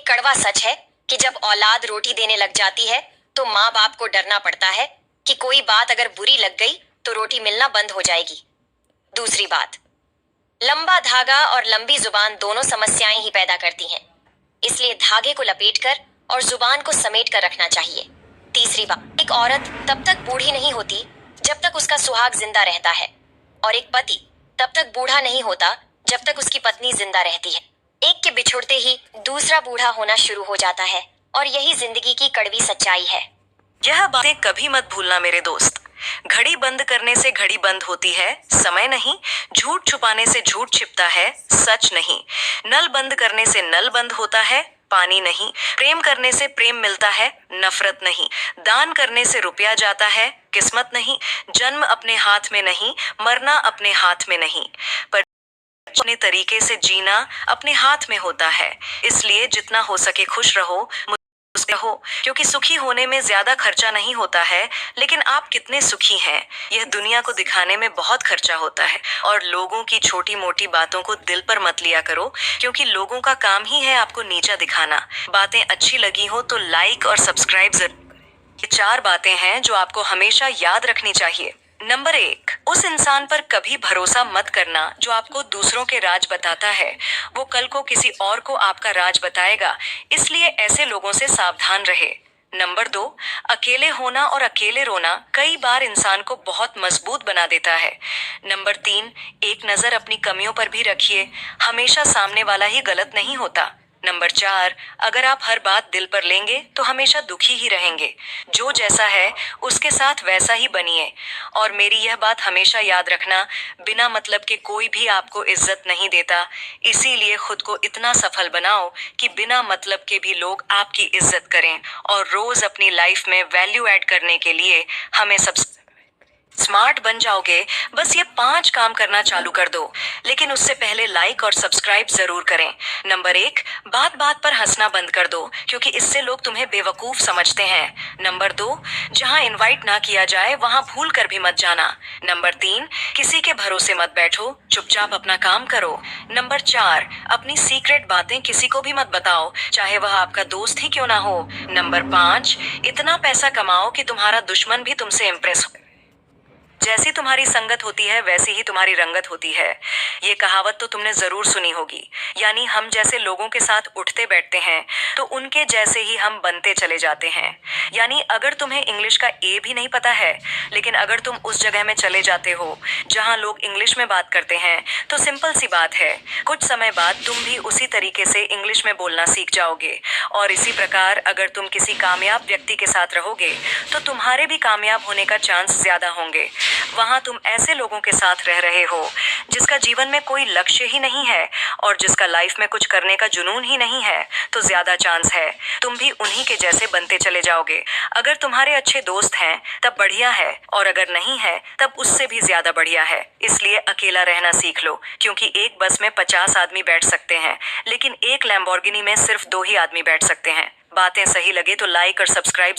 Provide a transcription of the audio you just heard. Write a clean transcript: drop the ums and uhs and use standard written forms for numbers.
कड़वा सच है कि जब औलाद रोटी देने लग जाती है तो माँ बाप को डरना पड़ता है कि कोई बात अगर बुरी लग गई तो रोटी मिलना बंद हो जाएगी। दूसरी बात, लंबा धागा और लंबी जुबान दोनों समस्याएं ही पैदा करती हैं, इसलिए धागे को लपेटकर और जुबान को समेट कर रखना चाहिए। तीसरी बात, एक औरत तब तक बूढ़ी नहीं होती जब तक उसका सुहाग जिंदा रहता है, और एक पति तब तक बूढ़ा नहीं होता जब तक उसकी पत्नी जिंदा रहती है। एक के बिछुड़ते ही दूसरा बूढ़ा होना शुरू हो जाता है, और यही जिंदगी की कड़वी सच्चाई है। यह बातें कभी मत भूलना मेरे दोस्त। घड़ी बंद करने से घड़ी बंद होती है, समय नहीं। झूठ छुपाने से झूठ छिपता है, सच नहीं। नल बंद करने से नल बंद होता है, पानी नहीं। प्रेम करने से प्रेम मिलता है, नफरत नहीं। दान करने से रुपया जाता है, किस्मत नहीं। जन्म अपने हाथ में नहीं, मरना अपने हाथ में नहीं, पर अपने तरीके से जीना अपने हाथ में होता है। इसलिए जितना हो सके खुश रहो, हो, क्योंकि सुखी होने में ज्यादा खर्चा नहीं होता है, लेकिन आप कितने सुखी हैं यह दुनिया को दिखाने में बहुत खर्चा होता है। और लोगों की छोटी मोटी बातों को दिल पर मत लिया करो, क्योंकि लोगों का काम ही है आपको नीचा दिखाना। बातें अच्छी लगी हो तो लाइक और सब्सक्राइब जरूर। ये 4 बातें हैं जो आपको हमेशा याद रखनी चाहिए। नंबर 1, उस इंसान पर कभी भरोसा मत करना जो आपको दूसरों के राज बताता है। वो कल को किसी और को आपका राज बताएगा, इसलिए ऐसे लोगों से सावधान रहे। नंबर 2, अकेले होना और अकेले रोना कई बार इंसान को बहुत मजबूत बना देता है। नंबर 3, एक नजर अपनी कमियों पर भी रखिए, हमेशा सामने वाला ही गलत नहीं होता। नंबर 4, अगर आप हर बात दिल पर लेंगे तो हमेशा दुखी ही रहेंगे। जो जैसा है उसके साथ वैसा ही बनिए। और मेरी यह बात हमेशा याद रखना, बिना मतलब के कोई भी आपको इज्जत नहीं देता, इसीलिए खुद को इतना सफल बनाओ कि बिना मतलब के भी लोग आपकी इज्जत करें। और रोज अपनी लाइफ में वैल्यू ऐड करने के लिए हमें सब स्मार्ट बन जाओगे। बस ये 5 काम करना चालू कर दो, लेकिन उससे पहले लाइक और सब्सक्राइब जरूर करें। नंबर 1, बात बात पर हंसना बंद कर दो, क्योंकि इससे लोग तुम्हें बेवकूफ समझते हैं। नंबर 2, जहां इनवाइट ना किया जाए वहां भूल कर भी मत जाना। नंबर 3, किसी के भरोसे मत बैठो, चुपचाप अपना काम करो। नंबर 4, अपनी सीक्रेट बातें किसी को भी मत बताओ, चाहे वह आपका दोस्त ही क्यों ना हो। नंबर 5, इतना पैसा कमाओ कि तुम्हारा दुश्मन भी तुमसे इम्प्रेस हो। जैसी तुम्हारी संगत होती है वैसी ही तुम्हारी रंगत होती है। ये कहावत तो तुमने जरूर सुनी होगी। यानी हम जैसे लोगों के साथ उठते बैठते हैं तो उनके जैसे ही हम बनते चले जाते हैं। यानी अगर तुम्हें इंग्लिश का ए भी नहीं पता है, लेकिन अगर तुम उस जगह में चले जाते हो जहां लोग इंग्लिश में बात करते हैं, तो सिंपल सी बात है, कुछ समय बाद तुम भी उसी तरीके से इंग्लिश में बोलना सीख जाओगे। और इसी प्रकार अगर तुम किसी कामयाब व्यक्ति के साथ रहोगे तो तुम्हारे भी कामयाब होने का चांस ज्यादा होंगे। वहां तुम ऐसे लोगों के साथ रह रहे हो जिसका जीवन में कोई लक्ष्य ही नहीं है और जिसका लाइफ में कुछ करने का जुनून ही नहीं है, तो ज्यादा चांस है तुम भी उन्हीं के जैसे बनते चले जाओगे। अगर तुम्हारे अच्छे दोस्त हैं तब बढ़िया है, और अगर नहीं है तब उससे भी ज्यादा बढ़िया है। इसलिए अकेला रहना सीख लो, क्योंकि एक बस में 50 आदमी बैठ सकते हैं, लेकिन एक लैम्बोर्गिनी में सिर्फ 2 ही आदमी बैठ सकते हैं। बातें सही लगे तो लाइक और सब्सक्राइब